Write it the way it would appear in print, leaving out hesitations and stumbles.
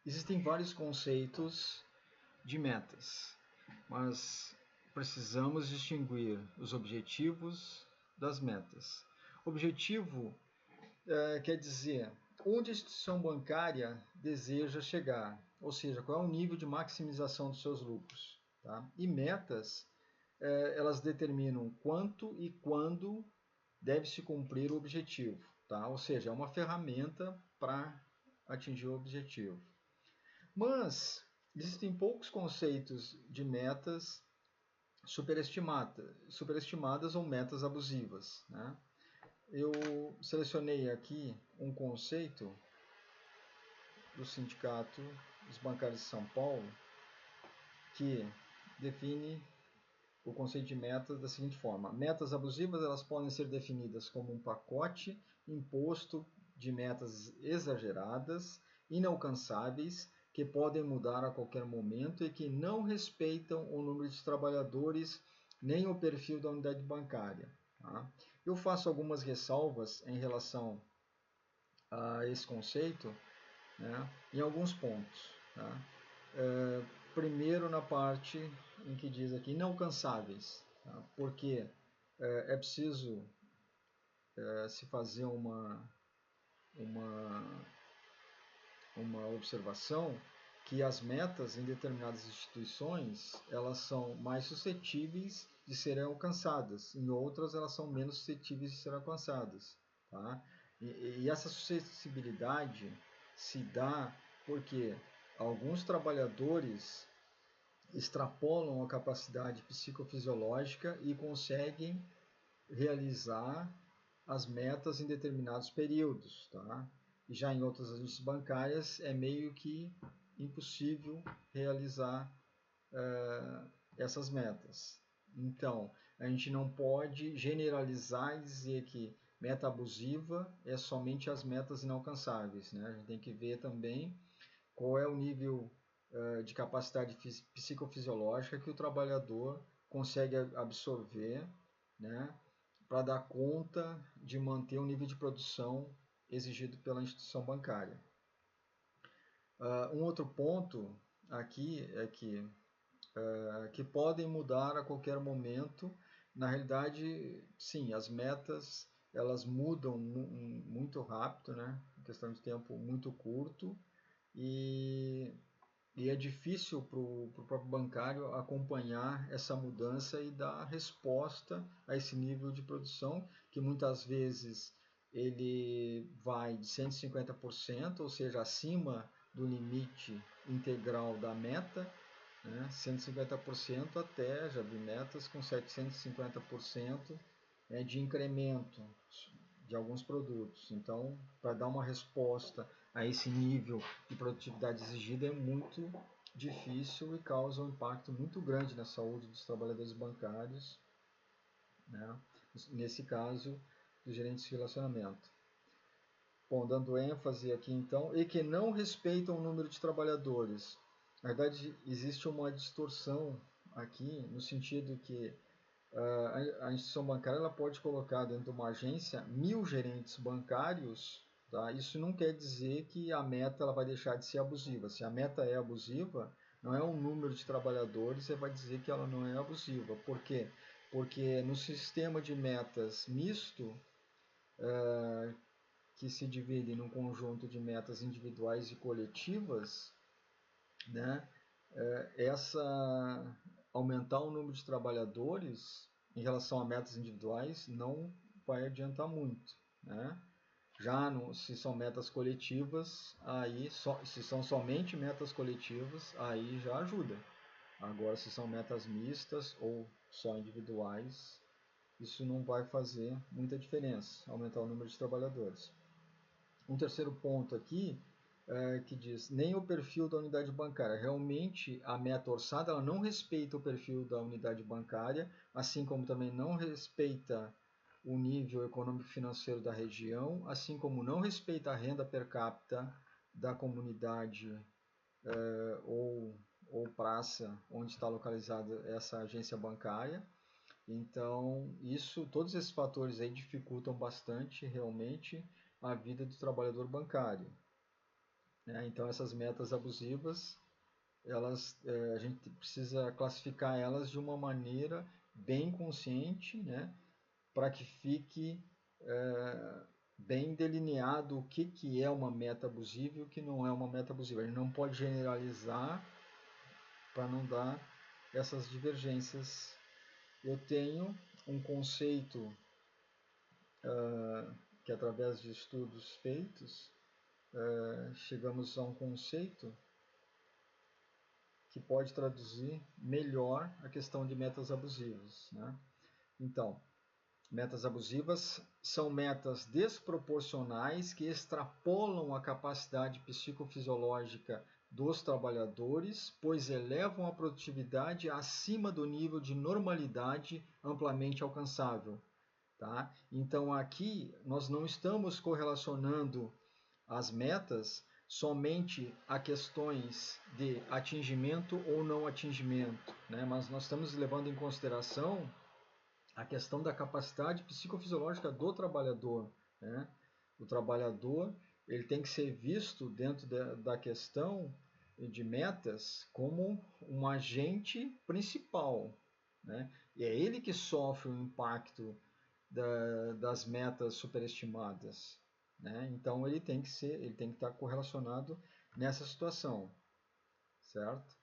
Existem vários conceitos de metas, mas precisamos distinguir os objetivos das metas. Objetivo quer dizer onde a instituição bancária deseja chegar, ou seja, qual é o nível de maximização dos seus lucros. Tá? E metas, elas determinam quanto e quando deve se cumprir o objetivo. Tá? Ou seja, é uma ferramenta para atingir o objetivo. Mas existem poucos conceitos de metas superestimadas ou metas abusivas. Né? Eu selecionei aqui um conceito do Sindicato dos Bancários de São Paulo que define o conceito de metas da seguinte forma: metas abusivas, elas podem ser definidas como um pacote imposto de metas exageradas, inalcançáveis, que podem mudar a qualquer momento e que não respeitam o número de trabalhadores nem o perfil da unidade bancária. Tá? Eu faço algumas ressalvas em relação a esse conceito, né, em alguns pontos. Tá? Primeiro na parte em que diz aqui inalcançáveis, tá? Porque é preciso se fazer uma observação que as metas em determinadas instituições elas são mais suscetíveis de serem alcançadas, em outras elas são menos suscetíveis de serem alcançadas. Tá? E essa suscetibilidade se dá porque alguns trabalhadores extrapolam a capacidade psicofisiológica e conseguem realizar as metas em determinados períodos. Tá? E já em outras agências bancárias é meio que impossível realizar essas metas. Então, a gente não pode generalizar e dizer que meta abusiva é somente as metas inalcançáveis. Né? A gente tem que ver também qual é o nível de capacidade psicofisiológica que o trabalhador consegue absorver, né, para dar conta de manter o nível de produção exigido pela instituição bancária. Um outro ponto aqui é que podem mudar a qualquer momento. Na realidade, sim, as metas elas mudam muito rápido, né? Em questão de tempo muito curto, e é difícil para o próprio bancário acompanhar essa mudança e dar resposta a esse nível de produção, que muitas vezes ele vai de 150%, ou seja, acima do limite integral da meta, né? 150% até, já vi metas com 750% de incremento de alguns produtos. Então, para dar uma resposta a esse nível de produtividade exigida é muito difícil e causa um impacto muito grande na saúde dos trabalhadores bancários, né? Nesse caso, dos gerentes de relacionamento. Bom, dando ênfase aqui então, e que não respeitam o número de trabalhadores. Na verdade, existe uma distorção aqui, no sentido que a instituição bancária ela pode colocar dentro de uma agência 1000 gerentes bancários. Tá? Isso não quer dizer que a meta ela vai deixar de ser abusiva. Se a meta é abusiva, não é um número de trabalhadores, você vai dizer que ela não é abusiva. Por quê? Porque no sistema de metas misto, que se divide num conjunto de metas individuais e coletivas, né, aumentar o número de trabalhadores em relação a metas individuais não vai adiantar muito. Né? Já se são metas coletivas, aí se são somente metas coletivas, aí já ajuda. Agora, se são metas mistas ou só individuais, isso não vai fazer muita diferença, aumentar o número de trabalhadores. Um terceiro ponto aqui que diz nem o perfil da unidade bancária. Realmente a meta orçada ela não respeita o perfil da unidade bancária, assim como também não respeita o nível econômico financeiro da região, assim como não respeita a renda per capita da comunidade ou praça onde está localizada essa agência bancária. Então, todos esses fatores aí dificultam bastante realmente a vida do trabalhador bancário. né? Então essas metas abusivas, elas, a gente precisa classificar elas de uma maneira bem consciente, né? Para que fique bem delineado o que é uma meta abusiva e o que não é uma meta abusiva. A gente não pode generalizar para não dar essas divergências. Eu tenho um conceito que, através de estudos feitos, chegamos a um conceito que pode traduzir melhor a questão de metas abusivas, né? Então, metas abusivas são metas desproporcionais que extrapolam a capacidade psicofisiológica dos trabalhadores, pois elevam a produtividade acima do nível de normalidade amplamente alcançável. Tá? Então, aqui nós não estamos correlacionando as metas somente a questões de atingimento ou não atingimento, né? Mas nós estamos levando em consideração a questão da capacidade psicofisiológica do trabalhador, né? O trabalhador, ele tem que ser visto dentro da questão de metas como um agente principal, né? E é ele que sofre o impacto das metas superestimadas, né? Então ele tem que estar correlacionado nessa situação, certo?